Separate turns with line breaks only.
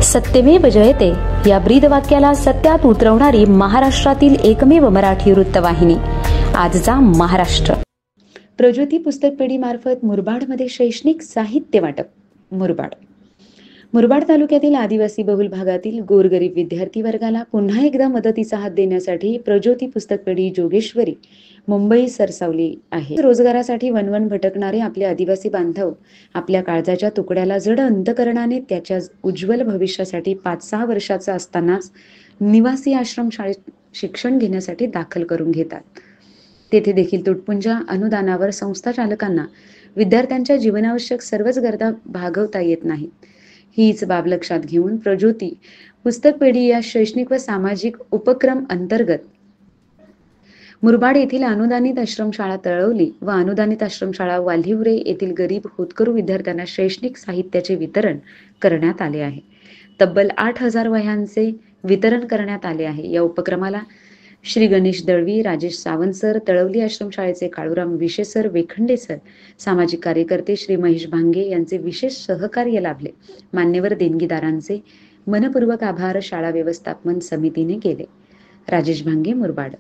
सत्यमेव जयते या ब्रीदवाक्याला सत्यात उतरवणारी महाराष्ट्रातील एकमेव मराठी वृत्तवाहिनी आजचा महाराष्ट्र. प्रज्योती पुस्तकपेढी मार्फत मुरबाडमध्ये शैक्षणिक साहित्य वाटप. मुरबाड तालुक्यातील आदिवासी बहुल भागातील गोरगरीब विद्यार्थी वर्गाला पुन्हा एकदा मदतीचा हात देण्यासाठी प्रज्योती पुस्तकपेढी जोगेश्वरी मुंबई सरसावली आहे. रोजगारासाठी वनवन भटकणारे आपले आदिवासी बांधव आपल्या काळजाच्या तुकड्याला जड अंतकरणाने त्याच्या उज्ज्वल भविष्यासाठी 5-6 वर्षाचा असतानाच निवासी आश्रम शाळेत शिक्षण घेण्यासाठी दाखल करून घेतात. तेथे देखील तुटपुंजा अनुदानावर संस्था चालकांना विद्यार्थ्यांच्या जीवनावश्यक सर्वच गरजा भागवता येत नाहीत. हीच बाब लक्षात घेऊन प्रज्योती पुस्तकपेढी या शैक्षणिक व सामाजिक उपक्रम अंतर्गत मुरबाड येथील अनुदानित आश्रमशाळा तळवली व अनुदानित आश्रमशाळा वाल्हिवरे येथील गरीब होतकरू विद्यार्थ्यांना शैक्षणिक साहित्याचे वितरण करण्यात आले आहे. तब्बल 8,000 वह्यांचे वितरण करण्यात आले आहे. या उपक्रमाला श्री गणेश दळवी, राजेश सावंत सर, तळवली आश्रमशाळेचे काळूराम विशे सर, वेखंडे सर, सामाजिक कार्यकर्ते श्री महेश भांगे यांचे विशेष सहकार्य लाभले. मान्यवर देणगीदारांचे मनपूर्वक आभार शाळा व्यवस्थापन समितीने केले. राजेश भांगे, मुरबाड.